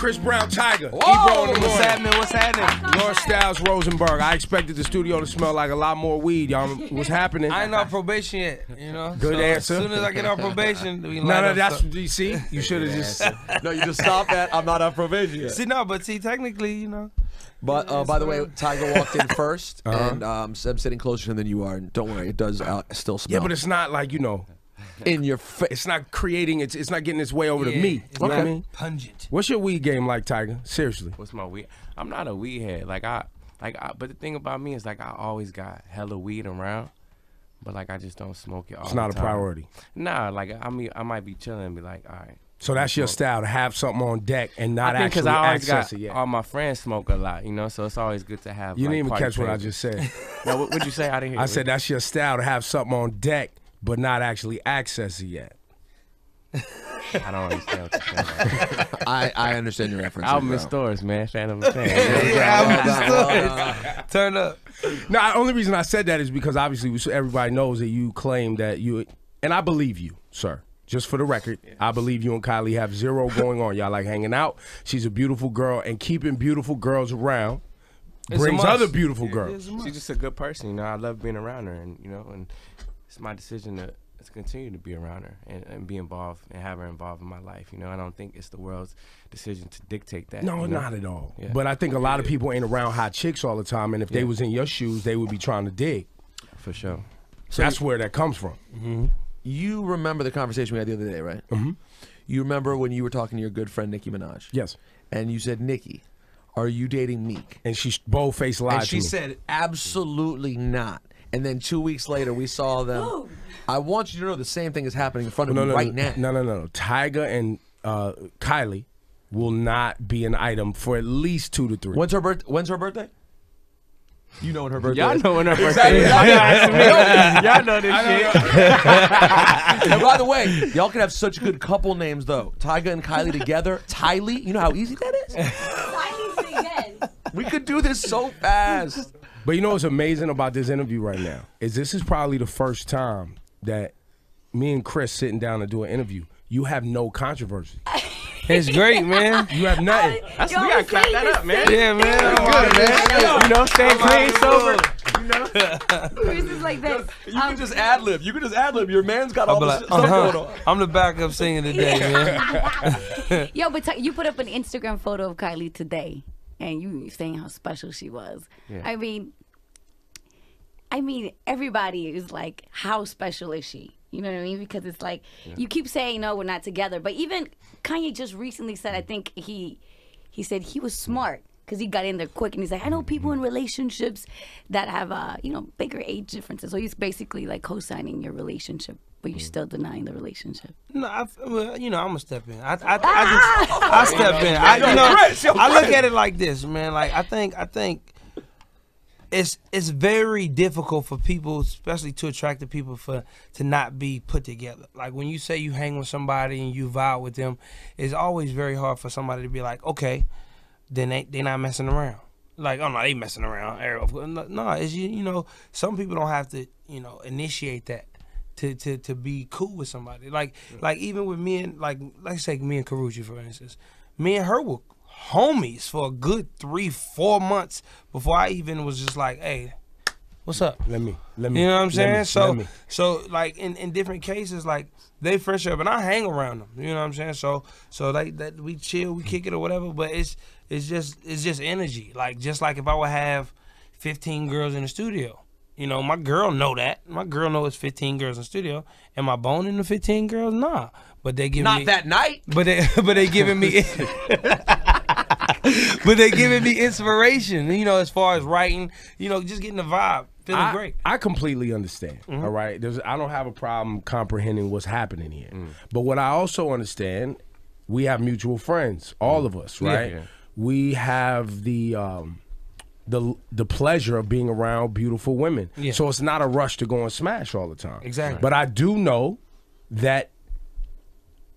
Chris Brown, Tyga, Ebro in the morning. What's happening? What's happening? Lord Stylez Rosenberg. I expected the studio to smell like a lot more weed, y'all. What's happening? I ain't on probation yet, you know. Good answer. As soon as I get on probation, we that's you see. You should have just. No, you just stop that. I'm not on probation yet. See, technically, you know. But by the way, Tyga walked in first, and I'm sitting closer than you are. And don't worry, it does still smell. Yeah, but it's not like in your face. It's not creating. It's not getting its way over to me. It's You know what I mean? Pungent. What's your weed game like, Tyga? Seriously. What's my weed? I'm not a weed head. But the thing about me is I always got hella weed around, but I just don't smoke it all the time. It's not a priority. Nah, I might be chilling and be like, all right. So that's your style, to have something on deck and not actually I always access got it yet. All my friends smoke a lot, you know, so it's always good to have. You didn't even party catch what I favorites. just said. No, what'd you say? I didn't hear. I said that's your style, to have something on deck but not actually access it yet. I don't understand what you're saying. I understand your reference. Album in stores, man. Fan of a fan. Turn up. No, the only reason I said that is because obviously everybody knows that you claim that you, and I believe you, sir. Just for the record, I believe you and Kylie have zero going on. Y'all like hanging out. She's a beautiful girl, and keeping beautiful girls around brings other beautiful girls. She's just a good person, you know. I love being around her, and and it's my decision to continue to be around her and be involved and have her involved in my life. You know, I don't think it's the world's decision to dictate that. No, not at all. Yeah. But I think a lot of people ain't around hot chicks all the time, and if they was in your shoes, they would be trying to dig. For sure. So that's where that comes from. Mm-hmm. You remember the conversation we had the other day, right? Mm-hmm. You remember when you were talking to your good friend Nicki Minaj? Yes. And you said, Nicki, are you dating Meek? And she bold-faced lied and she said, absolutely not. And then 2 weeks later, we saw them. Ooh. I want you to know the same thing is happening in front of you right now. No. Tyga and Kylie will not be an item for at least 2 to 3. When's her birthday? You know when her birthday Y'all is. know when her birthday is. Y'all know this shit. And by the way, y'all can have such good couple names, though. Tyga and Kylie together. Tylie, you know how easy that is? Yes. We could do this so fast. But you know what's amazing about this interview right now is this is probably the first time that me and Chris sitting down to do an interview. You have no controversy. It's great, man. You have nothing. We gotta clap that up, man. Yeah, man. Good, man. You know, staying clean, sober. You know. Chris is like this. You can just ad-lib. You can just ad-lib. Your man's got all this stuff going on. I'm the backup singer today, man. Yo, but you put up an Instagram photo of Kylie today, and you saying how special she was. Yeah. I mean, everybody is like, how special is she? You know what I mean? Because it's like, you keep saying, no, we're not together. But even Kanye just recently said, I think he said he was smart because he got in there quick. And he's like, I know people in relationships that have, bigger age differences. So he's basically like co-signing your relationship, but you're still denying the relationship. No, I'm gonna step in. I step in. I look at it like this, man. Like I think it's very difficult for people, especially too attractive people, to not be put together. Like when you say you hang with somebody and you vibe with them, it's always very hard for somebody to be like, okay, then they not messing around. Like, oh no, they messing around. No, it's some people don't have to initiate that to be cool with somebody. Like even with me and like say me and Karrueche, for instance, me and her were homies for a good 3-4 months before I even was just like, hey, what's up? Let me. You know what I'm saying? So like in different cases, like they friendship and I hang around them. You know what I'm saying? So like that we chill, we kick it or whatever. But it's just energy. Like just like if I would have 15 girls in the studio. My girl know that. My girl know it's 15 girls in the studio. Am I boning the 15 girls? Nah. But they giving me not that night. But they giving me but they giving me inspiration, as far as writing, just getting the vibe, feeling great. I completely understand, all right? I don't have a problem comprehending what's happening here. But what I also understand, we have mutual friends, all of us, right? Yeah. We have the pleasure of being around beautiful women. Yeah. So it's not a rush to go and smash all the time. Exactly. But I do know that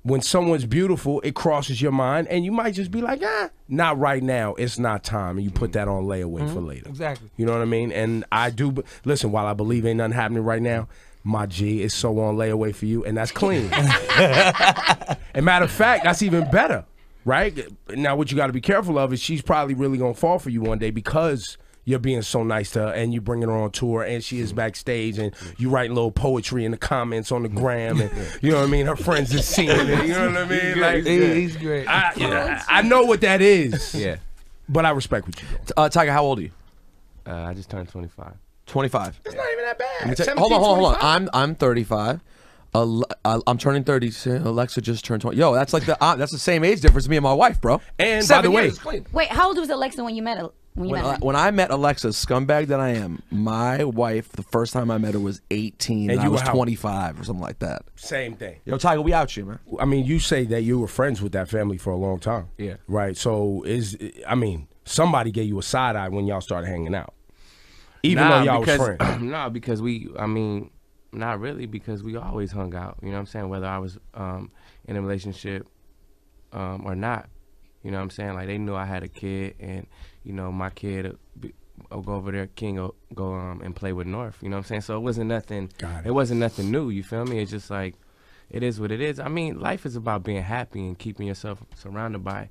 when someone's beautiful, it crosses your mind, and you might just be like, not right now. It's not time. And you put that on layaway for later. Exactly. You know what I mean? And I do, listen, while I believe ain't nothing happening right now, my G is so on layaway for you, and that's clean. And matter of fact, that's even better. right? Now, what you got to be careful of is she's probably really gonna fall for you one day because you're being so nice to her and you bringing her on tour and she is backstage and you writing little poetry in the comments on the gram and you know what I mean. Her friends is seeing it. You know what I mean? Like he's great. I know what that is. Yeah. But I respect what you do. Tyga, how old are you? I just turned 25. 25. It's not even that bad. Hold on. I'm 35. I'm turning 30. Alexa just turned 20. Yo, that's like that's the same age difference as me and my wife, bro. And 7 by the way, years clean. Wait, how old was Alexa when you met her? When I met Alexa, scumbag that I am, my wife, the first time I met her was 18 and I you was were how- 25 or something like that. same thing. Yo, Tyga, we out here, man. I mean, you say that you were friends with that family for a long time. Yeah. Right. So somebody gave you a side eye when y'all started hanging out, even though y'all was friends. No, because not really, because we always hung out. You know what I'm saying? Whether I was in a relationship or not. You know what I'm saying? Like, they knew I had a kid, and, you know, my kid will go over there, King will go and play with North. You know what I'm saying? So it wasn't nothing. It wasn't nothing new. You feel me? It's just like, it is what it is. I mean, life is about being happy and keeping yourself surrounded by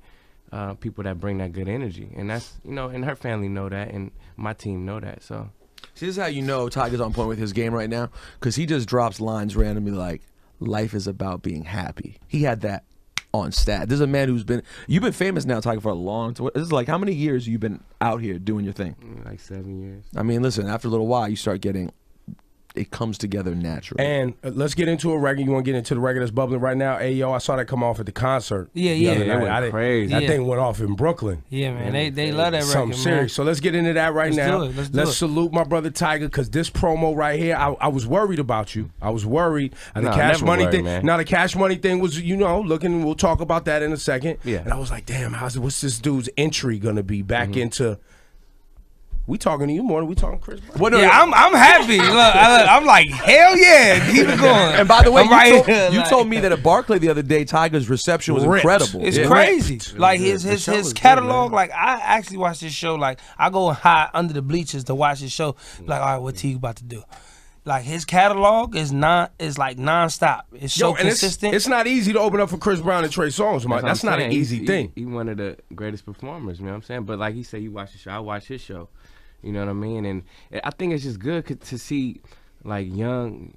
people that bring that good energy. And that's, you know, and her family know that, and my team know that, so. See, this is how you know Tyga's on point with his game right now, because he just drops lines randomly like, life is about being happy. He had that on stat. This is a man you've been famous now, Tyga, for a long time. This is like, how many years you've been out here doing your thing? Like 7 years. I mean, listen, after a little while, you start getting, it comes together naturally. And let's get into a record. You want to get into the record that's bubbling right now? Hey, yo, I saw that come off at the concert. Yeah. It went crazy. That thing went off in Brooklyn. Yeah, man. They love that record, Something man. serious. So let's get into that right now. Let's do it. Salute my brother Tyga, because this promo right here, I was worried about you. I was worried. And the No, Cash never Money worried, thing. man. Now the Cash Money thing was, you know, looking. We'll talk about that in a second. Yeah. And I was like, damn, what's this dude's entry gonna be back into? We talking to you more than we talking Chris Brown. Well, no, Yeah, I'm happy. Look, I'm like, hell yeah, keep it going. And by the way, I'm you told me that at Barclay the other day, Tyga's reception was Ripped. incredible. It's Yeah. crazy. Like his show was good, catalog. man. Like, I actually watch this show. Like, I go high under the bleachers to watch his show. Like, all right, what T about to do? Like, his catalog is like nonstop. It's so and consistent. It's not easy to open up for Chris Brown and Trey Songz. what That's I'm not an saying. easy thing. He one of the greatest performers, you know what I'm saying? But like he said, you watch the show. I watch his show. You know what I mean? And I think it's just good to see like young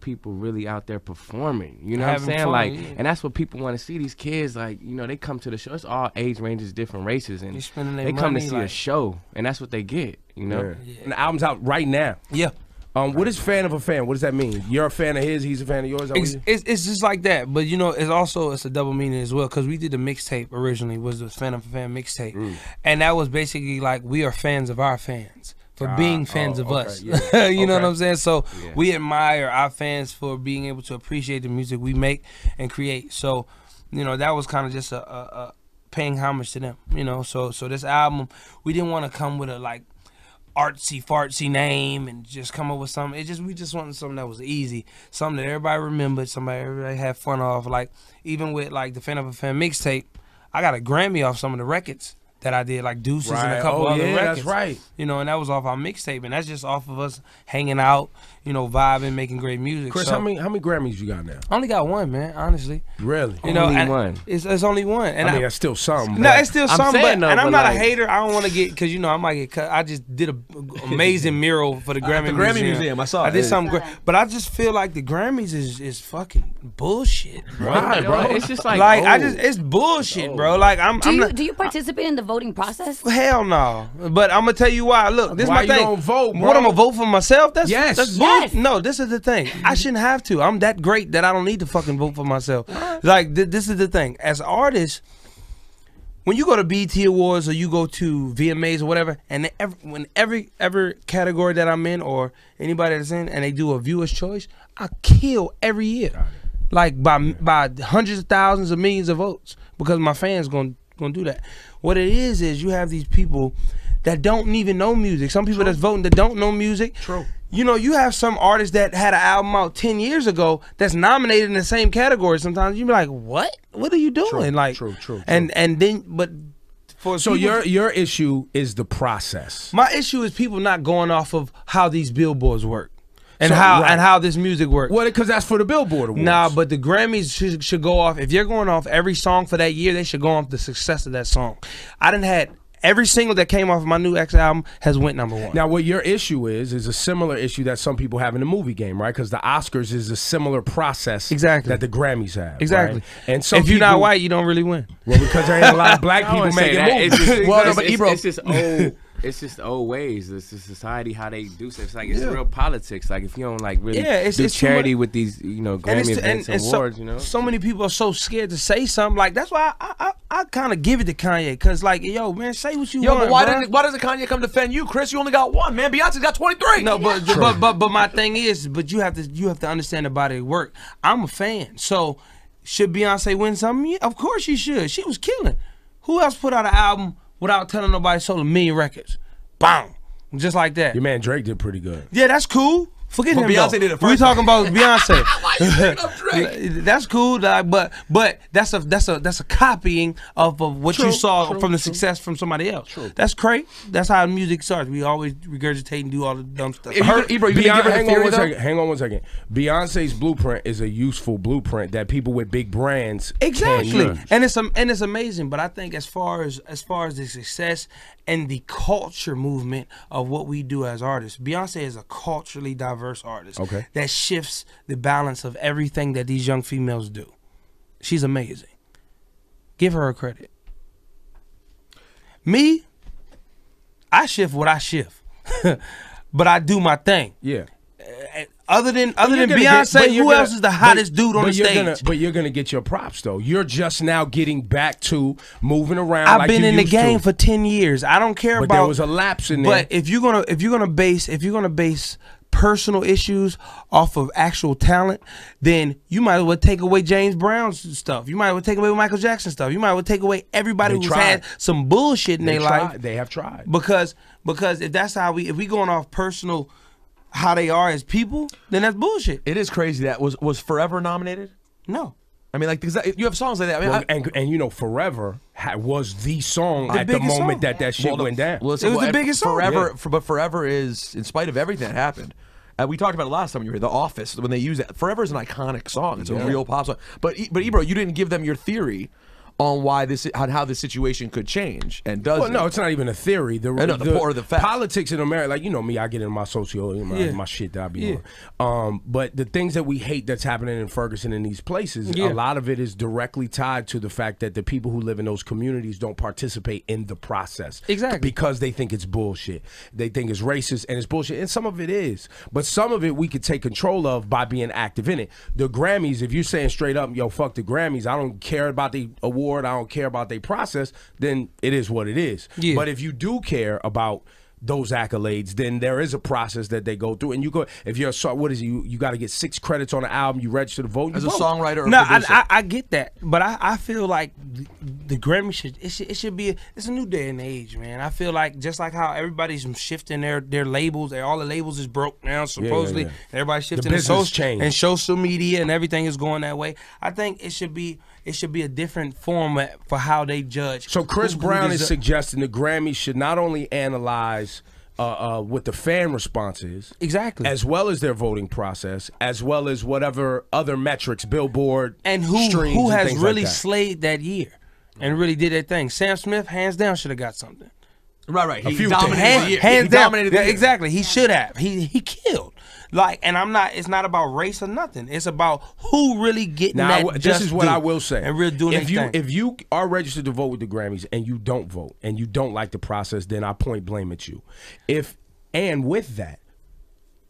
people really out there performing. You know what I'm Having saying? fun, Like, yeah. and that's what people want to see. These kids, like, you know, they come to the show. It's all age ranges, different races, and They spending their they come to money, see a like- show, and that's what they get. You know? Yeah. And the album's out right now. Yeah. What is fan of a fan? What does that mean? You're a fan of his, he's a fan of yours? Is that what you- It's just like that, but you know, it's a double meaning as well, because we did the mixtape originally, was the Fan of a Fan mixtape, and that was basically like, we are fans of our fans for being fans of okay, us. yeah. You know what Okay. I'm saying? So we admire our fans for being able to appreciate the music we make and create. So, you know, that was kind of just a paying homage to them. You know, so this album, we didn't want to come with a like artsy fartsy name and just come up with something. We just wanted something that was easy, something that everybody remembered, everybody had fun of. Like, even with like the Fan of a Fan mixtape, I got a Grammy off some of the records that I did, like Deuces and Right. a couple Oh, other yeah, records. that's right. You know, and that was off our mixtape, and that's just off of us hanging out, you know, vibing, making great music. Chris, So, how many Grammys you got now? I only got one, man, honestly. Really? You know, Only and one. It's only one. And I mean, that's still something. no, but- it's still I'm something, saying but, though, and I'm but not like- a hater. I don't want to get, because, you know, I might get cut. I just did an amazing mural for the Grammy Museum. I saw I it. did something great. But I just feel like the Grammys is fucking bullshit, bro. Right, bro. It's just like, It's bullshit, bro. Like, Do you participate in the voting process? hell no. But I'm gonna tell you why. Look, this is Why my you thing. don't vote, bro? What, I'm gonna vote for myself? That's Yes. That's Yes. No, this is the thing. I shouldn't have to. I'm that great that I don't need to fucking vote for myself. Like, this is the thing. As artists, when you go to BET Awards or you go to VMAs or whatever, and when every category that I'm in or anybody that's in, and they do a viewer's choice, I kill every year, like by hundreds of thousands of millions of votes, because my fans gonna do that. What it is you have these people that don't even know music. Some people that's voting that don't know music. True. You know, you have some artists that had an album out 10 years ago that's nominated in the same category. Sometimes you be like, what? What are you doing? True. And then, but for So people, your issue is the process. my issue is people not going off of how these billboards work. and how this music works. Well, because that's for the Billboard Awards. Nah, but the Grammys should go off. If you're going off every song for that year, they should go off the success of that song. I done had every single that came off of my new X album has went #1. Now, what your issue is a similar issue that some people have in the movie game, right? Because the Oscars is a similar process that the Grammys have. Exactly. Right? And so if you're not white, you don't really win. Well, because there ain't a lot of black people making movies. It's just old ways. It's just society how they do stuff. It's like it's real politics. Like if you don't like really do charity with these, Grammy events and awards, So many people are so scared to say something. Like that's why I kind of give it to Kanye, cause like yo man, say what you want. But why doesn't Kanye come defend you, Chris? You only got one, man. Beyonce's got 23. No, but my thing is, you have to understand the body of work. I'm a fan, so should Beyonce win something? Yeah, of course she should. She was killing. Who else put out an album without telling nobody sold 1 million records? Bam. Just like that. Your man Drake did pretty good. Yeah, that's cool. Forget him. Beyonce did it first. We talking about Beyonce. Why you bringing up Drake? That's cool, but that's a copying of what you saw from the success from somebody else. True. That's great. That's how music starts. We always regurgitate and do all the dumb stuff. Hang on one second. Beyonce's blueprint is a useful blueprint that people with big brands can use. And it's amazing. But I think as far as the success and the culture movement of what we do as artists, Beyonce is a culturally diverse artist that shifts the balance of everything that these young females do. She's amazing. Give her credit. Me, I shift what I shift, but I do my thing. Yeah. Other than Beyonce, who else is the hottest dude on the stage? But you're gonna get your props though. You're just now getting back to moving around. I've been in the game for 10 years. I don't care about. But there was a lapse in there. But if you're gonna base personal issues off of actual talent, then you might as well take away James Brown's stuff. You might as well take away Michael Jackson's stuff. You might as well take away everybody who's had some bullshit in their life. They have tried. Because if that's how if we going off personal how they are as people, then that's bullshit. It is crazy that was Forever nominated? No. I mean, like, you have songs like that. I mean, and Forever was the song at the moment that shit went down. Listen, it was the biggest song. Forever, but Forever is, in spite of everything that happened, we talked about it last time you were here, The Office, when they use it. Forever is an iconic song. It's a real pop song. But Ebro, you didn't give them your theory on how this situation could change and does. Well, no, it's not even a theory. The fact. Politics in America, like me, I get in my my shit that I be on. But the things that we hate that's happening in Ferguson and these places, a lot of it is directly tied to the fact that the people who live in those communities don't participate in the process. Exactly. Because they think it's bullshit. They think it's racist and it's bullshit. And some of it is. But some of it we could take control of by being active in it. The Grammys, if you're saying straight up, yo, fuck the Grammys, I don't care about the award, I don't care about their process, then it is what it is. Yeah. But if you do care about those accolades, then there is a process that they go through, and you go. If you're you got to get 6 credits on the album. You register to vote as a songwriter. Or no, producer. I get that, but I feel like the Grammy should be. It's a new day and age, man. I feel like just like how everybody's shifting their labels. All the labels is broke now. Supposedly, everybody's shifting and social media and everything is going that way. I think it should be a different format for how they judge. So Chris Brown is suggesting the Grammys should not only analyze what the fan response is, exactly, as well as their voting process, as well as whatever other metrics, Billboard, and who has really slayed that year and really did that thing. Sam Smith, hands down, should have got something. Right. He dominated the year. Hands down, exactly. He should have. He killed. Like, and it's not about race or nothing. It's about who really getting that. This is what I will say. And really doing if you are registered to vote with the Grammys and you don't vote and you don't like the process, then I point blame at you. And with that,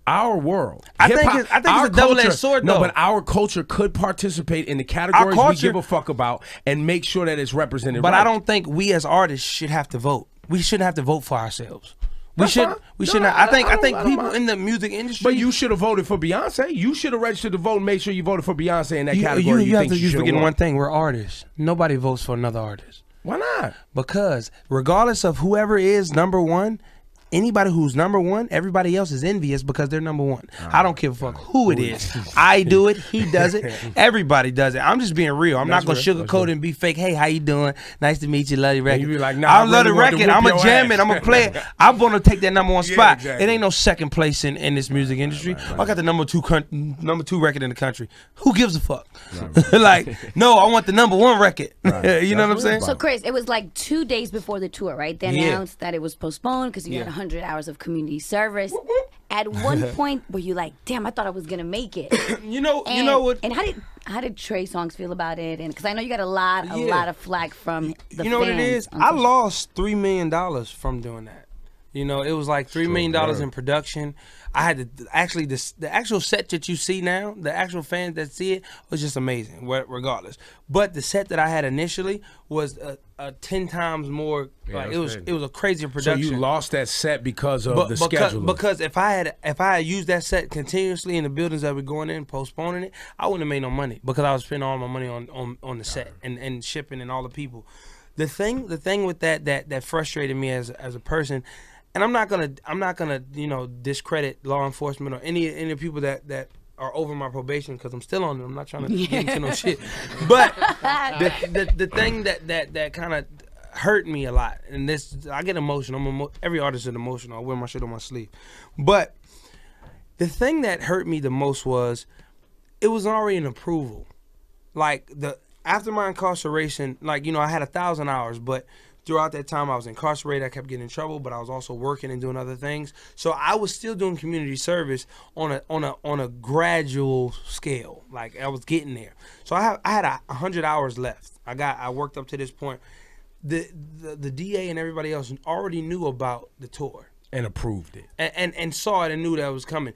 our world, I think it's a double-edged sword, though. No, but our culture could participate in the categories we give a fuck about and make sure that it's represented. But right. I don't think we as artists should have to vote. We shouldn't have to vote for ourselves. We should not. I think people in the music industry. But you should have voted for Beyonce. You should have registered to vote and made sure you voted for Beyonce in that category. You have to forget one thing. We're artists. Nobody votes for another artist. Why not? Because regardless of whoever is #1, anybody who's #1, everybody else is envious because they're #1. I don't give a fuck who it is. I do it. He does it. Everybody does it. I'm just being real. I'm not gonna sugarcoat it and be fake. Hey, how you doing? Nice to meet you. Love the record. You be like, nah, I love the record. I'm a jam it. I'm gonna play it. I'm gonna take that #1 spot. Exactly. It ain't no second place in this music industry. I got the #2 record in the country. Who gives a fuck? Like, no, I want the #1 record. You know what I'm saying? So Chris, it was like 2 days before the tour, right? They announced that it was postponed because you had 100 hours of community service. At one point, were you like, "Damn, I thought I was gonna make it"? You know what? And how did Trey Songz feel about it? And because I know you got a lot of flack from the You know what it is? I lost $3 million from doing that. You know, it was like $3 million in production. I had to actually the actual set that you see now, the actual fans that see it was just amazing, regardless. But the set that I had initially was 10 times more. Like it was a crazier production. So you lost that set because of the schedule. Because if I had used that set continuously in the buildings that were going in, postponing it, I wouldn't have made no money because I was spending all my money on the set and shipping and all the people. The thing with that frustrated me as a person. And I'm not gonna discredit law enforcement or any of the people that are over my probation because I'm still on them. I'm not trying to get into no shit. But the thing that kind of hurt me a lot, and this I get emotional. Every artist is emotional. I wear my shit on my sleeve. But the thing that hurt me the most was it was already an approval. Like after my incarceration, like I had 1,000 hours, but throughout that time, I was incarcerated. I kept getting in trouble, but I was also working and doing other things. So I was still doing community service on a gradual scale. Like I was getting there. So I had 100 hours left. I worked up to this point. The DA and everybody else already knew about the tour and approved it and saw it and knew that it was coming.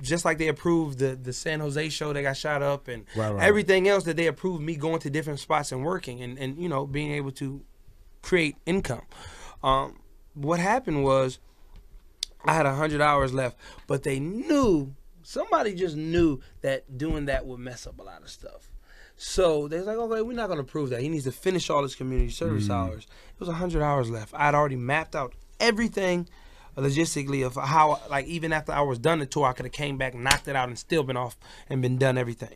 Just like they approved the San Jose show that got shot up and everything else that they approved me going to different spots and working and being able to create income. What happened was I had 100 hours left, but somebody just knew that doing that would mess up a lot of stuff. So they was like, okay, we're not going to prove that. He needs to finish all his community service hours. It was 100 hours left. I had already mapped out everything logistically of how, like, even after I was done the tour, I could have came back, knocked it out, and still been off and been done everything.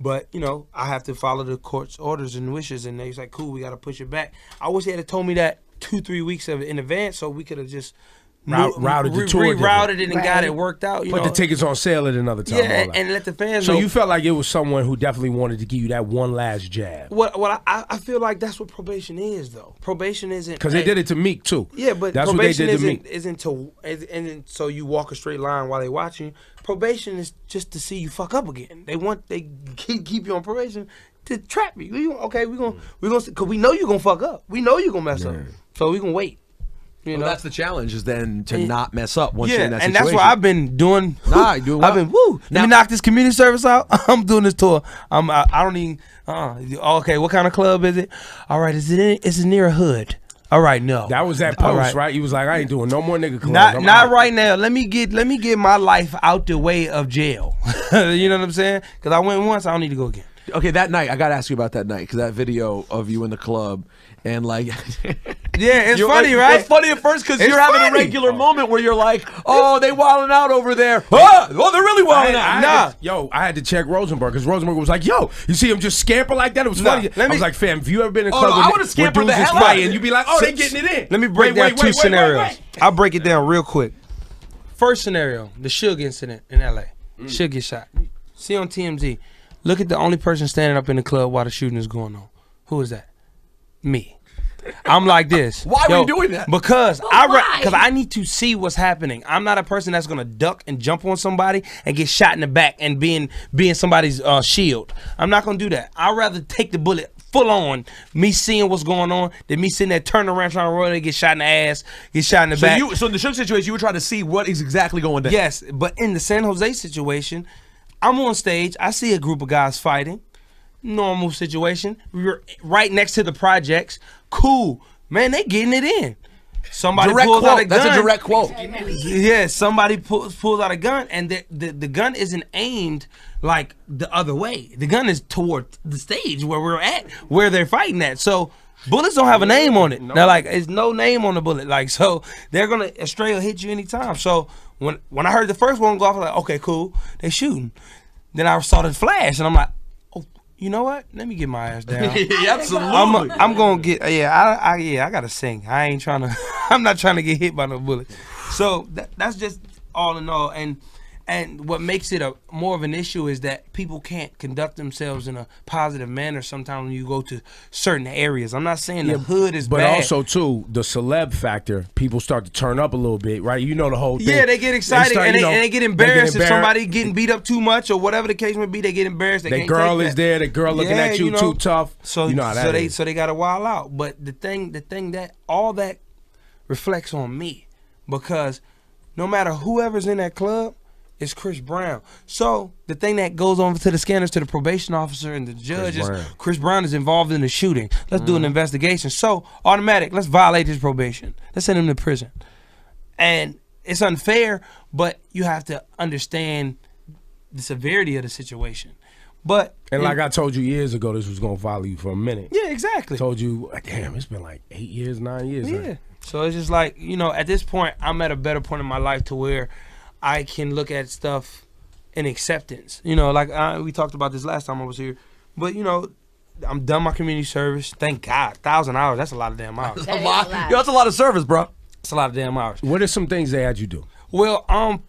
But, I have to follow the court's orders and wishes, and they was like, cool, we got to push it back. I wish they had told me that 2-3 weeks in advance so we could have just routed the tour, rerouted it and got it worked out. Put the tickets on sale at another time. Yeah, and let the fans know. So you felt like it was someone who definitely wanted to give you that one last jab. Well, I feel like that's what probation is, though. Probation isn't because they did it to Meek too. Yeah, but that's probation what they did to Meek. Isn't so you walk a straight line while they watching you. Probation is just to see you fuck up again. They keep you on probation to trap you. Okay, we gonna because we know you gonna fuck up. We know you gonna mess up. So we gonna wait. Well, that's the challenge is then to not mess up once you're in that situation. And that's what I've been doing. You're doing well. I've been Let me knock this community service out. I'm doing this tour. I don't even. Okay, what kind of club is it? All right, is it near a hood? All right, no. That was that post, right? He was like, I ain't doing no more nigga clubs. Not right now. Let me get my life out the way of jail. You know what I'm saying? Because I went once, I don't need to go again. Okay, that night, I got to ask you about that night, because that video of you in the club, and like... Yeah, it's funny, right? It's funny at first, because you're having a regular moment where you're like, oh, they wilding out over there. Oh, they're really wilding out. I had to check Rosenberg, because Rosenberg was like, yo, you see him just scamper like that? It was funny. I was like, fam, if you ever been in a club where dudes is fighting, you'd be like, oh, they getting it in. Let me break down two scenarios. I'll break it down real quick. First scenario, the Suge incident in L.A. Suge get shot. See on TMZ. Look at the only person standing up in the club while the shooting is going on. Who is that? Me. I'm like this. Why were you doing that? Because I need to see what's happening. I'm not a person that's gonna duck and jump on somebody and get shot in the back and being somebody's shield. I'm not gonna do that. I'd rather take the bullet full on, me seeing what's going on, than me sitting there turning around trying to roll and get shot in the ass, get shot in the back. So in the Suge situation, you were trying to see what is exactly going down. Yes, but in the San Jose situation, I'm on stage. I see a group of guys fighting. Normal situation. We're right next to the projects. Cool. Man, they getting it in. Somebody pulls out a gun. That's a direct quote. Yeah, somebody pulls out a gun, and the gun isn't aimed like the other way. The gun is toward the stage where we're at, where they're fighting at. So Bullets don't have a name on it. No. They're like, there's no name on the bullet. Like, so they're gonna a stray will hit you anytime. So when I heard the first one go off, I was like, okay, cool, they shooting. Then I saw the flash, and I'm like, oh, you know what? Let me get my ass down. Absolutely. I'm gonna get I gotta sing. I ain't trying to. I'm not trying to get hit by no bullet. So that's just all in all, and what makes it more of an issue is that people can't conduct themselves in a positive manner sometimes when you go to certain areas. I'm not saying the hood is but bad. also too the celeb factor. People start to turn up a little bit, right? You know the whole thing. Yeah, they get excited and they get embarrassed if somebody getting beat up too much or whatever the case may be. They get embarrassed. The girl is there. The girl looking at you too tough. So you know how that is. So they got to wild out. But the thing that all that reflects on me, because no matter whoever's in that club, it's Chris Brown. So the thing that goes on to the scanners, to the probation officer and the judge is Chris Brown is involved in the shooting. Let's do an investigation. So automatic, let's violate his probation. Let's send him to prison. And it's unfair, but you have to understand the severity of the situation. But like I told you years ago, this was gonna follow you for a minute. Yeah, exactly. Told you, damn, it's been like 8 years, 9 years. Yeah. Right? So it's just like, at this point, I'm at a better point in my life to where I can look at stuff in acceptance. Like we talked about this last time I was here. But, I'm done my community service. Thank God. 1,000 hours, that's a lot of damn hours. That's a lot. Yo, that's a lot of service, bro. It's a lot of damn hours. What are some things they had you do? Well,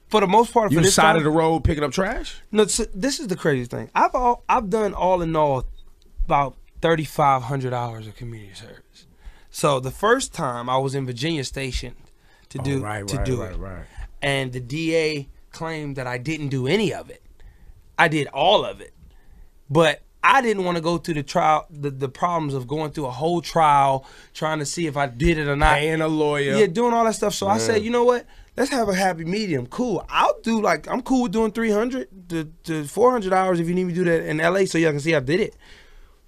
for the most part, you for this side time, of the road picking up trash? No, this is the crazy thing. I've done all in all about 3,500 hours of community service. So the first time I was in Virginia stationed to do it. And the DA claimed that I didn't do any of it. I did all of it. But I didn't want to go through the trial, the problems of going through a whole trial, trying to see if I did it or not. Paying a lawyer. Yeah, doing all that stuff. So I said, you know what? Let's have a happy medium. Cool. I'm cool with doing 300 to 400 hours if you need me to do that in LA so y'all can see I did it.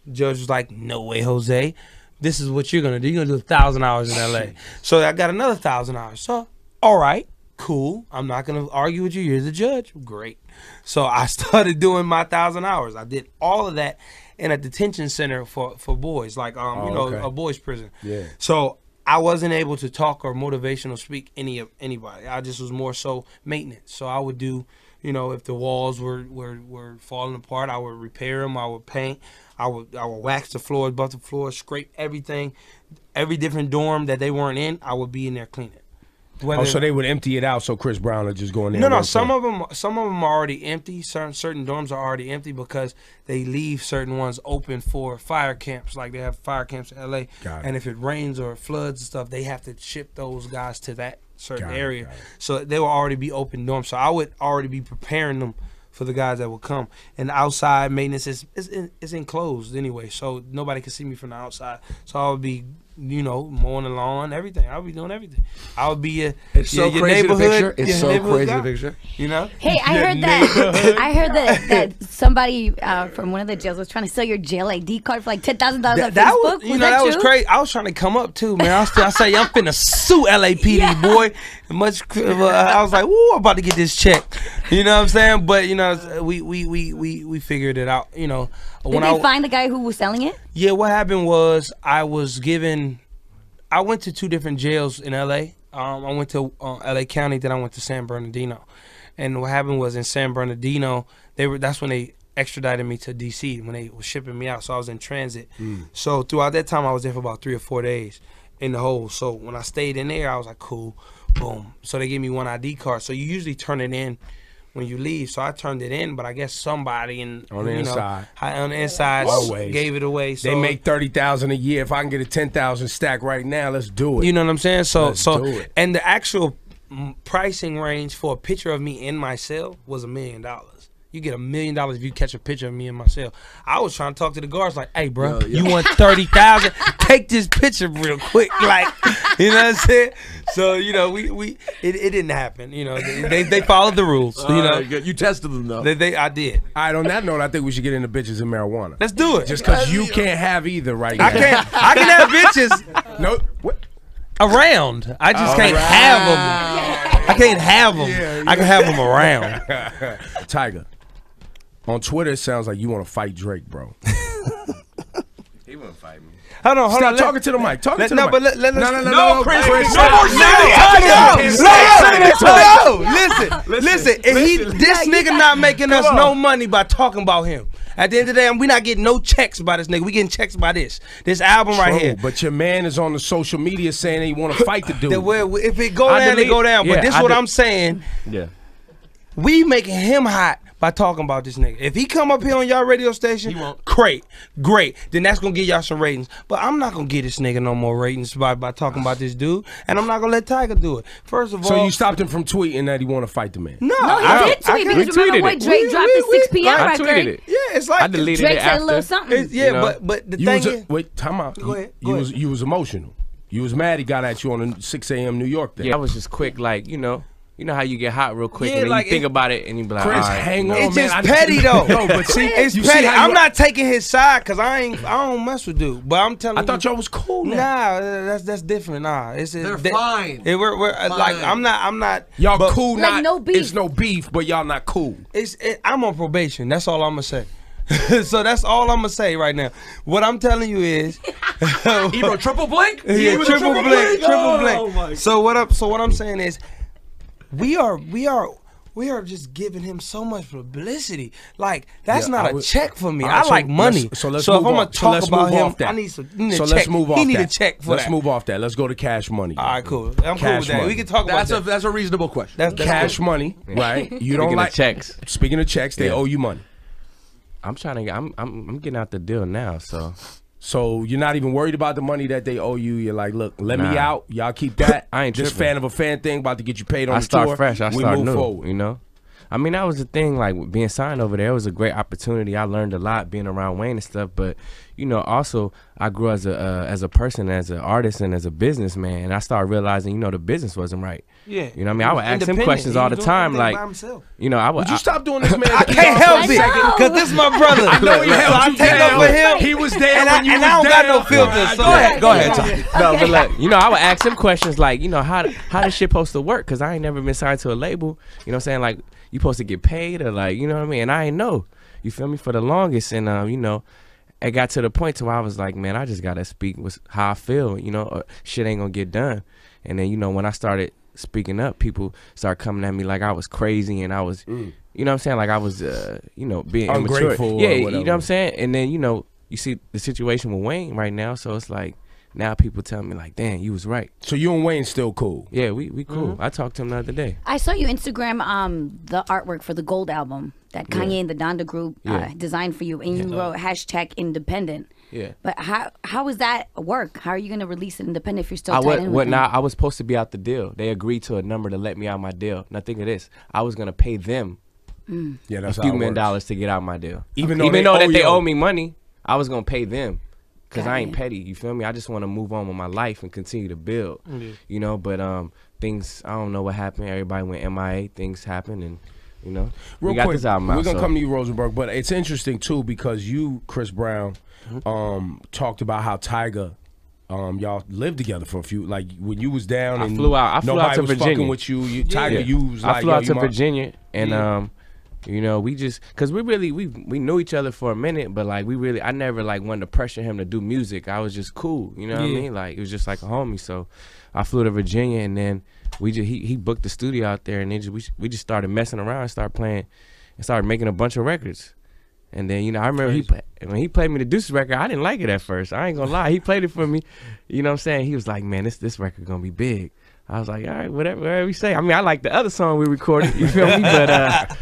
The judge was like, no way, Jose. This is what you're going to do. You're going to do 1,000 hours in LA. So I got another 1,000 hours. So, all right. Cool. I'm not going to argue with you. You're the judge. Great. So I started doing my 1,000 hours. I did all of that in a detention center for boys, like a boys' prison. Yeah. So I wasn't able to talk or motivational speak anybody. I just was more so maintenance. So I would do, if the walls were falling apart, I would repair them. I would paint. I would wax the floors, buff the floors, scrape everything. Every different dorm that they weren't in, I would be in there cleaning. So they would empty it out so Chris Brown would just go in there? No, some of them are already empty. Certain dorms are already empty because they leave certain ones open for fire camps. Like they have fire camps in LA. And if it rains or floods and stuff, they have to ship those guys to that certain area. So they will already be open dorms. So I would already be preparing them for the guys that will come. And the outside maintenance is enclosed anyway, so nobody can see me from the outside. So I would be, mowing the lawn, everything. I would be doing everything. I would be your neighborhood. It's so crazy to picture. Hey, I heard that somebody from one of the jails was trying to sell your jail ID card for like $10,000 on Facebook. That was crazy. I was trying to come up too, man. I say I'm finna sue LAPD, boy. I was like, "Ooh, I'm about to get this check." You know what I'm saying? But we figured it out. Did they find the guy who was selling it? Yeah, what happened was I went to 2 different jails in LA. I went to LA County, then I went to San Bernardino. And what happened was in San Bernardino, that's when they extradited me to DC when they were shipping me out. So I was in transit. So throughout that time, I was there for about 3 or 4 days in the hole. So when I stayed in there, I was like, cool, boom. So they gave me one ID card. So you usually turn it in when you leave. So I turned it in, but I guess somebody on the inside always gave it away. So they make $30,000 a year. If I can get a $10,000 stack right now, let's do it. You know what I'm saying? Let's do it. And the actual pricing range for a picture of me in my cell was $1 million. You get $1 million if you catch a picture of me in my cell. I was trying to talk to the guards like, hey, bro, you want 30,000? Take this picture real quick, like, you know what I'm saying? So it didn't happen. They followed the rules. You tested them though. I did. All right, on that note, I think we should get into bitches and marijuana. Let's do it. Just because you can't have either right now. I can have bitches. No. What? Around. I just can't have them. I can't have them. Yeah. I can have them around. Tyga. On Twitter, it sounds like you want to fight Drake, bro. He wouldn't fight me. Hold on. Stop talking to the mic. Talking to the mic. But let No, Chris. Listen. This nigga not making us no money by talking about him. At the end of the day, we not getting no checks by this nigga. We getting checks by this album right here. But your man is on the social media saying he want to fight the dude. If it go down, it go down. But this is what I'm saying. Yeah. We making him hot by talking about this nigga. If he come up here on y'all radio station, great. Then that's gonna get y'all some ratings. But I'm not gonna get this nigga no more ratings by talking about this dude, and I'm not gonna let Tyga do it. First of all, so you stopped him from tweeting that he want to fight the man? No, he did tweet because remember when Drake dropped the 6 p.m. I record? tweeted it. Yeah, it's like I deleted Drake it said after. a little something. But the thing is, wait, time out. Go ahead. You was emotional. You was mad he got at you on the 6 a.m. New York day. Yeah, I was just quick, like, you know how you get hot real quick, Yeah, and then like you think about it, and you be like, Chris, all right, hang you know. on, it's man. just petty though. No, but see, it's you petty. see how I'm not taking his side because I don't mess with dude. But I'm telling you, I thought y'all was cool now. Nah, that's different. Nah, They're fine. We're like I'm not. Y'all but cool, Like not no beef. It's no beef, but y'all not cool. I'm on probation. That's all I'm gonna say. So that's all I'm gonna say right now. What I'm telling you is, Ebro, triple blink? yeah, triple blink. Oh, my So what I'm saying is, we are just giving him so much publicity. Like that's not a check for me. I like money. So let's if I'm move gonna on. talk about him, that. I need some. So check. let's move off He need that. a check for Let's that. move off that. Let's go to Cash Money. All right, cool. I'm cool Cash with that. money. We can talk about that. That's a reasonable question. That's Cash cool. Money, right? You don't Speaking like of checks. Speaking of checks, they owe you money. I'm trying to get. I'm getting out the deal now, so. So you're not even worried about the money that they owe you. You're like, look, let me Nah. out. Y'all keep that. I ain't this tripping. fan of a fan thing about to get you paid on I the start tour. fresh. I we start move new. forward. You know, I mean, that was the thing. Like with being signed over there, it was a great opportunity. I learned a lot being around Wayne and stuff. But you know, also I grew as a person, as an artist, and as a businessman. And I started realizing, the business wasn't right. Yeah. You know what I mean? I would ask him questions all the time, like, I would. Would you stop doing this, man? I can't help it because this is my brother. I know he held I you take down. up for him. He was there and when you and was I don't got no down. filter. So Go ahead, Ty. No, but like, I would ask him questions like, how this shit supposed to work? Because I ain't never been signed to a label. You know what I'm saying? Like, you supposed to get paid or like, you know what I mean? And I ain't know. You feel me? For the longest. And, it got to the point to where I was like, man, I just got to speak with how I feel, or shit ain't going to get done. And then, when I started speaking up, people started coming at me like I was crazy and I was, you know what I'm saying? Like I was, being ungrateful. Immature. Yeah, or you whatever. know what I'm saying? And then, you see the situation with Wayne right now. So it's like, now people tell me like, damn, you was right. So you and Wayne still cool? Yeah, we cool. I talked to him the other day. I saw you Instagram the artwork for the Gold album that Kanye and the Donda Group designed for you, and you wrote #independent. Yeah. But how is that work? How are you going to release it independent if you're still tied in with them? I was supposed to be out the deal. They agreed to a number to let me out my deal. Now think of this. I was going to pay them Yeah, a that's few how it million works. dollars to get out my deal. Even though they they owe owe you. me money, I was going to pay them. Because Got I ain't it. petty, you feel me? I just want to move on with my life and continue to build, but things, I don't know what happened. Everybody went MIA, things happened, and, Real we got quick, this album out. we're gonna so. come to you, Rosenberg, but it's interesting too because you, Chris Brown, talked about how Tyga, y'all lived together for a few. Like when you was down, I and flew out to nobody was Virginia. fucking with you. Tyga, you was like, I flew yo, out you to my- Virginia, and we just, cause we knew each other for a minute, but like I never like wanted to pressure him to do music. I was just cool, you know what I mean? Like it was just like a homie. So I flew to Virginia, and then he booked the studio out there, and then we just started messing around and started playing, and started making a bunch of records. And then I remember when he played me the Deuces record, I didn't like it at first. I ain't gonna lie, he played it for me. You know what I'm saying? He was like, man, this record gonna be big. I was like, all right, whatever we say. I mean, I like the other song we recorded, you feel me? But,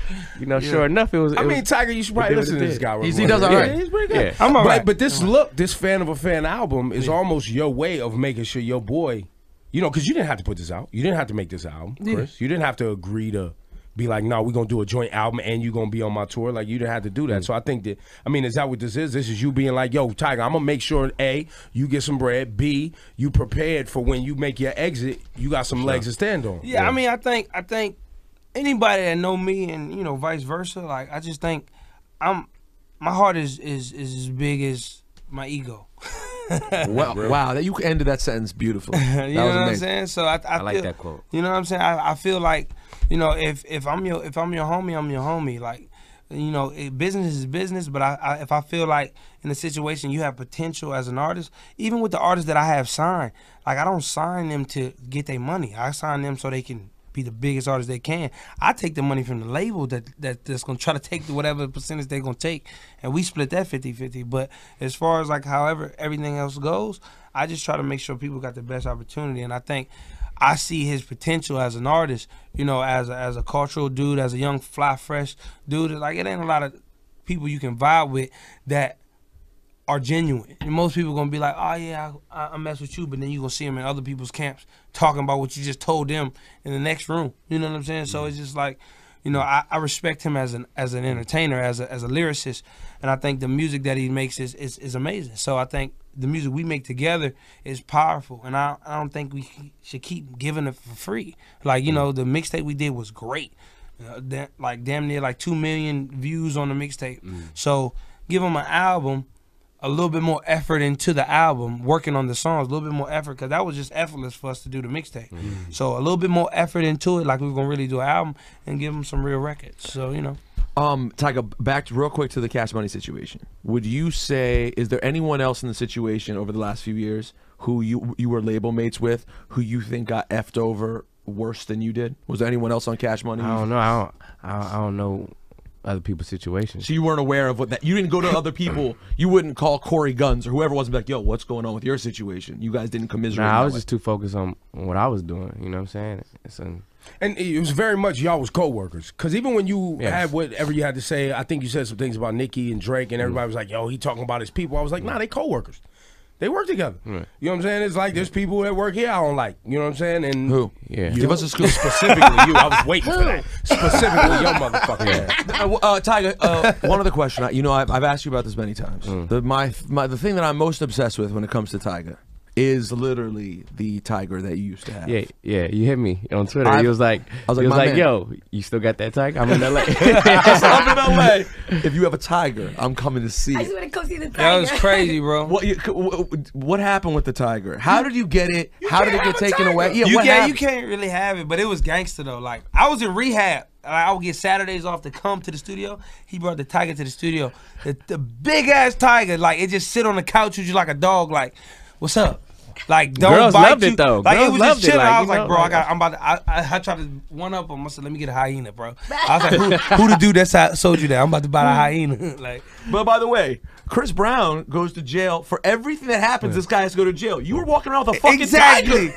sure enough, it was. Tiger, you should probably listen to this guy. He does all right. Yeah, he's pretty good. Yeah. I'm all right. But this this fan of a fan album is almost your way of making sure your boy, because you didn't have to put this out. You didn't have to make this album, Chris. You didn't have to agree to be like, no, we're going to do a joint album and you're going to be on my tour. Like, you didn't have to do that. So I think that, is that what this is? This is you being like, yo, Tyga, I'm going to make sure, A, you get some bread. B, you prepared for when you make your exit, you got some legs to stand on. Yeah, I think anybody that know me and vice versa, like I just think my heart is as big as my ego. Wow, that you ended that sentence beautifully. You That know was what I'm amazing. saying? So I like feel, that quote. You know what I'm saying? I feel like if I'm your homie, I'm your homie. Like You know, business is business, but if I feel like in a situation you have potential as an artist, even with the artists that I have signed, like I don't sign them to get their money. I sign them so they can be the biggest artist they can. I take the money from the label that's gonna try to take whatever percentage they're gonna take, and we split that 50-50. But as far as like however everything else goes, I just try to make sure people got the best opportunity, and I think I see his potential as an artist, you know, as a cultural dude, as a young, fly, fresh dude. Like, it ain't a lot of people you can vibe with that are genuine. And most people gonna be like, oh yeah, I mess with you, but then you gonna see them in other people's camps talking about what you just told them in the next room. You know what I'm saying? So it's just like, you know, I respect him as an entertainer, as a lyricist, and I think the music that he makes is amazing. So I think the music we make together is powerful, and I don't think we should keep giving it for free. Like, you know, the mixtape we did was great, like damn near like 2 million views on the mixtape. So give him an album, a little bit more effort into the album, working on the songs, a little bit more effort, because that was just effortless for us to do the mixtape. So a little bit more effort into it, like we were gonna really do an album, and give him some real records. So, you know. Tyga, back real quick to the Cash Money situation. Would you say, is there anyone else in the situation over the last few years who you were label mates with who you think got effed over worse than you did? Was there anyone else on Cash Money? I don't know. I don't know other people's situations. So you weren't aware of what that, you didn't go to other people, you wouldn't call Corey Guns or whoever was and be like, yo, what's going on with your situation? You guys didn't commiserate. Nah, I was just too focused on what I was doing, you know what I'm saying? And it was very much y'all was co-workers. Because even when you had whatever you had to say, I think you said some things about Nicki and Drake, and everybody was like, yo, he talking about his people. I was like, nah, they co-workers. They work together. You know what I'm saying? It's like there's people that work here I don't like. You know what I'm saying? And who? Yeah. Give us a scoop. Specifically you. I was waiting for that. Specifically your motherfucker. Tyga, one other question. You know, I've asked you about this many times. The thing that I'm most obsessed with when it comes to Tyga is literally the tiger that you used to have. Yeah, you hit me on Twitter. He was like, yo, you still got that tiger? I'm in LA. I'm in LA. If you have a tiger, I'm coming to see it. I just want to go see the tiger. That was crazy, bro. What happened with the tiger? How did you get it? How did it get taken away? Yeah, you can't really have it, but it was gangster though. Like, I was in rehab. I would get Saturdays off to come to the studio. He brought the tiger to the studio. The big ass tiger, like, it just sit on the couch with you like a dog. Like, what's up? Like, don't Girls bite loved you. it though. Like, Girls it was loved just chilling. it. Like, I was like, know, bro, I tried to one up him. I said, let me get a hyena, bro. I was like, who the dude that sold you that? I'm about to buy a hyena. Like, but by the way, Chris Brown goes to jail for everything that happens. This guy has to go to jail. You were walking around with a fucking tiger.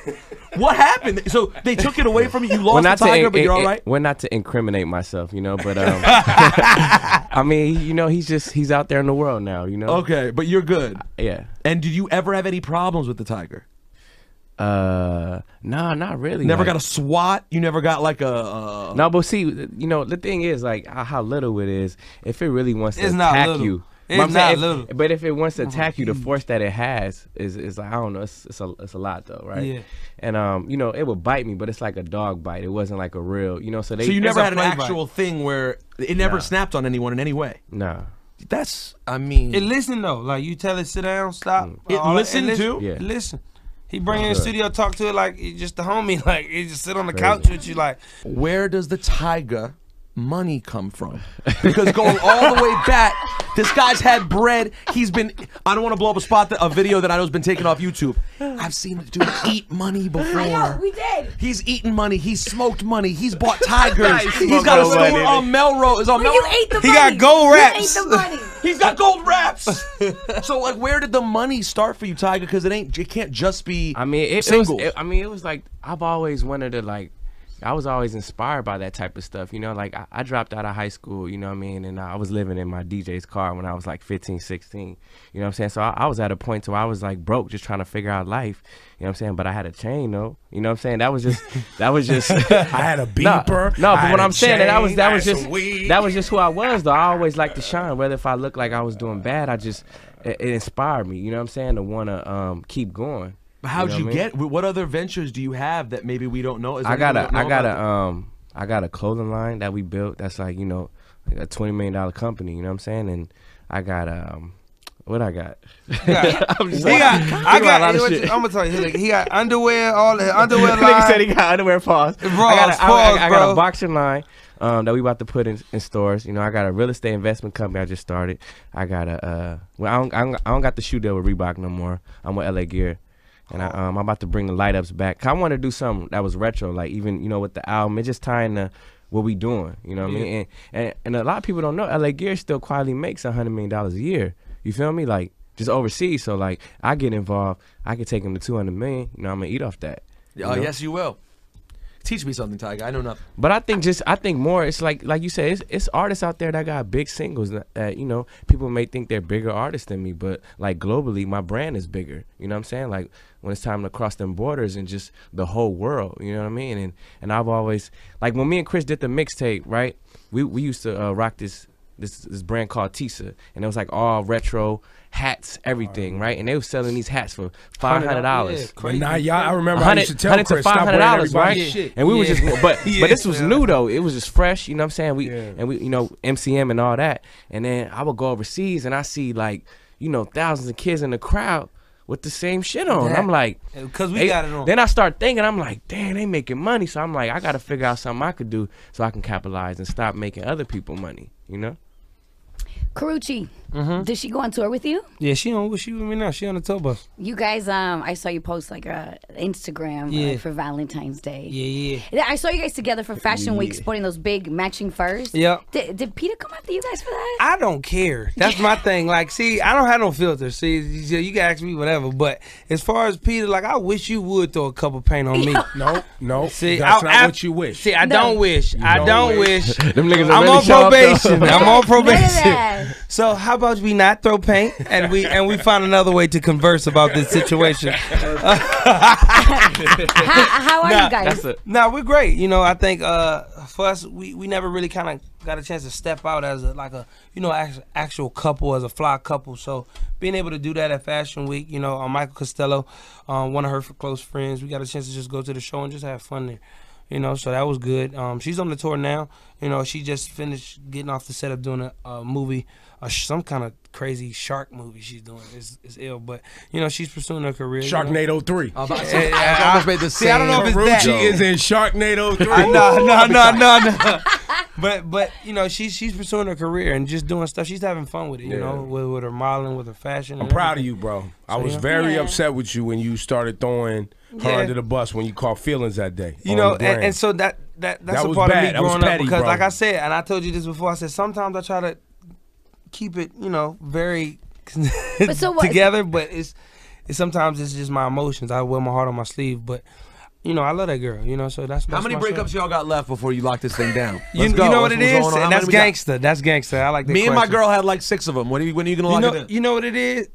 What happened? So they took it away from you. You lost the tiger, but you're all right? Well, not to incriminate myself, you know, but I mean, you know, he's out there in the world now, you know. Okay, but you're good. Yeah. And did you ever have any problems with the tiger? No, not really. Never got a SWAT? You never got like a No, but see, you know, the thing is, like, how little it is. If it really wants to attack you, it's not little. But if it wants to attack you, the force that it has is like, I don't know, it's a lot though, right? Yeah. And you know, it would bite me, but it's like a dog bite. It wasn't like a real, you know. So you never had an actual thing where it never snapped on anyone in any way. No. That's, I mean, it listen though. Like, you tell it sit down, stop. It listen too. Yeah. It listen. He bring it in the studio, talk to it like it's just the homie. Like, he just sit on the couch with you. Like, where does the tiger money come from? Because going all the way back, this guy's had bread. He's been, I don't want to blow up a video that I know has been taken off YouTube. I've seen the dude eat money before. I know, we did. He's eaten money. He's smoked money. He's bought tigers. He's got a store on Melrose. You ate the money. He got gold wraps. You ate the money. He's got gold wraps. So, like, where did the money start for you, Tyga? Because it can't just be. I mean, it was like, I've always wanted to, like, I was always inspired by that type of stuff, you know. Like, I dropped out of high school, you know what I mean, and I was living in my DJ's car when I was like 15, 16, you know what I'm saying. So I was at a point where I was like broke, just trying to figure out life, you know what I'm saying. But I had a chain though, you know what I'm saying. That was just I had a beeper. No, but what I'm saying, that was just who I was though. I always liked to shine, whether if I looked like I was doing bad, it inspired me, you know what I'm saying, to want to keep going. But how'd you get? What other ventures do you have that maybe we don't know? I got a clothing line that we built. That's like, you know, like a $20 million company. You know what I'm saying? And I got What I got? I'm gonna tell you, he got underwear, all the underwear line. Nigga said he got underwear paws. I got a boxing line that we about to put in stores. You know, I got a real estate investment company I just started. I got a well, I don't got the shoe deal with Reebok no more. I'm with LA Gear. And I'm about to bring the light ups back. I want to do something that was retro, like even, you know, with the album. It's just tying to what we doing, you know what I mean? And a lot of people don't know, LA Gear still quietly makes $100 million a year. You feel me? Like, just overseas. So, like, I get involved. I can take them to $200 million. You know, I'm going to eat off that. Oh, yes, you will. Teach me something, Tyga. I know nothing. But I think more, it's like you said, it's artists out there that got big singles that, you know, people may think they're bigger artists than me, but like globally, my brand is bigger. You know what I'm saying? Like when it's time to cross them borders and just the whole world, you know what I mean? And I've always, like when me and Chris did the mixtape, right? We used to rock this brand called Tisa, and it was like all retro hats, everything, right? And they were selling these hats for $500. I remember I used to tell Chris, stop wearing $500, right? Shit. And we were just, but this was new though. It was just fresh, you know what I'm saying? We, you know, MCM and all that. And then I would go overseas and I see like, you know, thousands of kids in the crowd with the same shit on. I'm like, because we got it on. Then I start thinking, I'm like, damn, they making money. So I'm like, I got to figure out something I could do so I can capitalize and stop making other people money, you know? Karuchi, did she go on tour with you? Yeah, she with me now. She on the tour bus. You guys, I saw you post like a Instagram for Valentine's Day. Yeah. I saw you guys together for Fashion Week, sporting those big matching furs. Yeah. Did Peter come after you guys for that? I don't care. That's my thing. Like, see, I don't have no filter. See, you can ask me whatever. But as far as Peter, like, I wish you would throw a couple paint on me. No. See, that's not what you wish. See, I don't wish. I don't wish. Them niggas I'm on probation. I'm on probation. So how about we not throw paint and we find another way to converse about this situation? How are you guys? No, we're great. You know, I think for us, we never really kind of got a chance to step out as a actual couple, as a fly couple. So being able to do that at Fashion Week, you know, Michael Costello, one of her close friends, we got a chance to just go to the show and just have fun there. You know, so that was good. She's on the tour now. You know, she just finished getting off the set of doing a movie, some kind of crazy shark movie she's doing. It's ill, but you know, she's pursuing her career. Sharknado 3. I almost made the same. I don't know if it's that. She is in Sharknado 3. No. But you know, she's pursuing her career and just doing stuff. She's having fun with it. You know, with her modeling, with her fashion. I'm proud of you, bro. I was very upset with you when you started throwing her under the bus when you caught feelings that day. You know, and so that's a part of me growing up because, like I said, and I told you this before. I said sometimes I try to keep it, you know, very together, but it's sometimes it's just my emotions. I wear my heart on my sleeve, but you know, I love that girl. You know, so that's how many breakups y'all got left before you lock this thing down? You know what it is, and that's gangster. That's gangster. I like that. Me and my girl had like 6 of them. When are you gonna lock it in? You know what it is?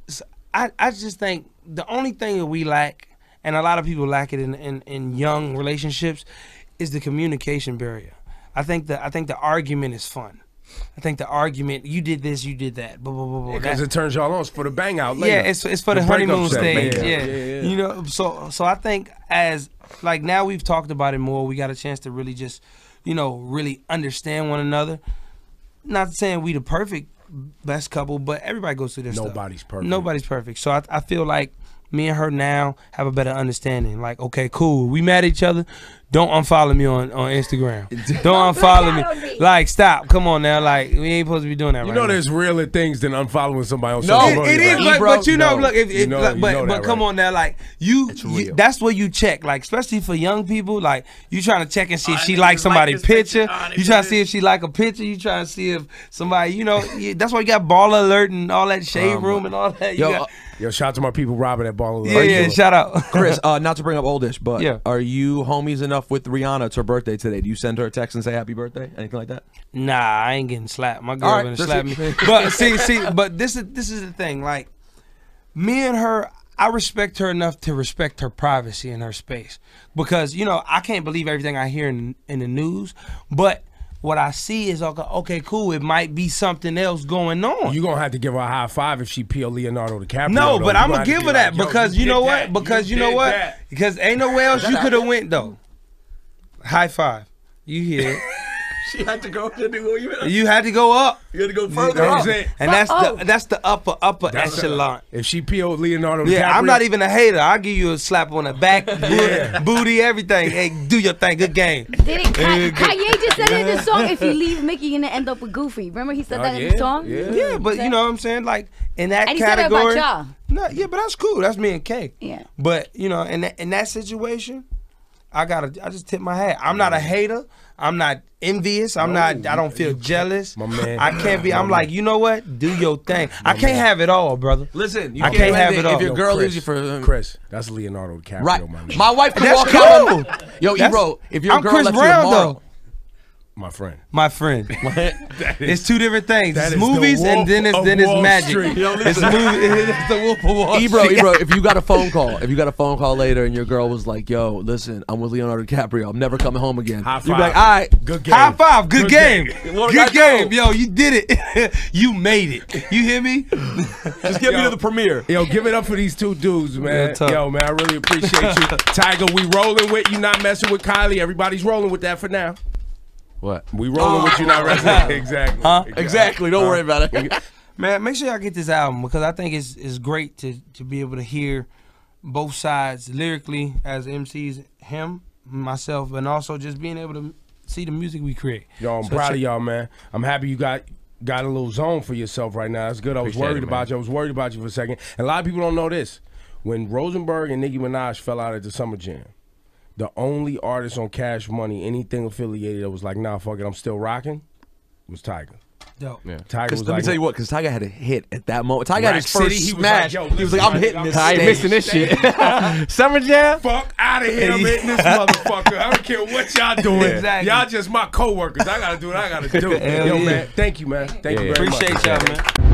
I just think the only thing that we lack, and a lot of people lack it in young relationships, is the communication barrier. I think the argument is fun. I think the argument, you did this, you did that, blah, blah, blah, blah. Because it turns y'all on. It's for the bang out later. Yeah, it's for the honeymoon stage. Yeah. You know, so I think as, like, now we've talked about it more, we got a chance to really just, you know, really understand one another. Not saying we the perfect best couple, but everybody goes through this stuff. Nobody's perfect. Nobody's perfect. So I feel like me and her now have a better understanding. Like, okay, cool. We mad at each other. Don't unfollow me on Instagram. Don't unfollow me. Like, stop. Come on now. Like, we ain't supposed to be doing that. You know, there's realer things than unfollowing somebody on social media. It is, but you know, look, but come on now, like you that's where you check. Like, especially for young people, like you trying to check and see if she likes somebody's picture. You trying to see if she like a picture. You trying to see if somebody, you know, that's why you got Baller Alert and all that Shade Room and all that. Yo, shout out to my people robbing that Baller Alert. Yeah, shout out. Chris, not to bring up oldish, but are you homies enough with Rihanna? It's her birthday today. Do you send her a text and say happy birthday? Anything like that? Nah, I ain't getting slapped. My girl gonna slap me. But but this is the thing. Like, me and her, I respect her enough to respect her privacy and her space. Because, you know, I can't believe everything I hear in the news, but what I see is, okay, cool, it might be something else going on. You're going to have to give her a high five if she peel Leonardo DiCaprio. No, but I'm going to give her that because you know what? Because you know what? Because ain't nowhere else you could have went, though. High five. You hear it. She had to go. You had to go up. You had to go You further know what I'm up. saying? And that's the upper That's echelon. If she PO'd Leonardo Yeah, DiCaprio, I'm not even a hater. I'll give you a slap on the back, booty, everything. Hey, do your thing. Good game. Didn't Kanye just said it in the song? If you leave Mickey, you're gonna end up with Goofy. Remember he said that in the song? Yeah, but you know what I'm saying? Like in that And he said it category. about y'all. No, yeah, but that's cool. That's me and Kay. Yeah. But you know, in that situation, I just tip my hat. I'm not a hater. I'm not envious. I don't feel jealous. My man. I can't be. I'm like, you know what? Do your thing. I can't have it all, brother. Listen, you I can't have it all. If your girl leaves you for Chris, that's Leonardo DiCaprio, right, my man. my wife can That's walk cool. out. Yo, Ebro, if your I'm girl Chris left Brown, you tomorrow, though. My friend. My friend. It's two different things. that It's is the movies Wolf and then it's of magic. Wall Street. Yo, It's it's the Wolf of Wall Ebro, Street. if you got a phone call, later and your girl was like, "Yo, listen, I'm with Leonardo DiCaprio. I'm never coming home again." High You'd be five. like, "All right, Good game. High five. Good game. What I Good game. do? Yo, you did it. You made it. You hear me? just get me to the premiere." Yo, give it up for these two dudes, man. Real talk. Yo, man, I really appreciate you. Tiger, we rolling with you, not messing with Kylie. Everybody's rolling with that for now. What? We rolling with you, not wrestling. Exactly. Huh? Exactly. Don't worry about it. Man, make sure y'all get this album because I think it's great to be able to hear both sides lyrically as MCs, him, myself, and also just being able to see the music we create. Yo, I'm proud of y'all, man. I'm happy you got a little zone for yourself right now. That's good. I was Appreciate worried it, about man. you. I was worried about you for a second. And a lot of people don't know this. When Rosenberg and Nicki Minaj fell out at the Summer Jam, the only artist on Cash Money, anything affiliated that was like, nah, fuck it, I'm still rocking, was Tyga. Dope. Yeah. Tyga was Let me like, tell you what, because Tyga had a hit at that moment. Tyga had Rack his first City, he was smash. like, yo, he was like, listen, I'm hitting this I ain't stage. missing this shit. Summer Jam? fuck out of here, I'm hitting this motherfucker. I don't care what y'all doing. Exactly. Y'all just my coworkers. I gotta do what I gotta do. Yo, Hell yeah. man, thank you, man. Thank you very much. Appreciate y'all, man.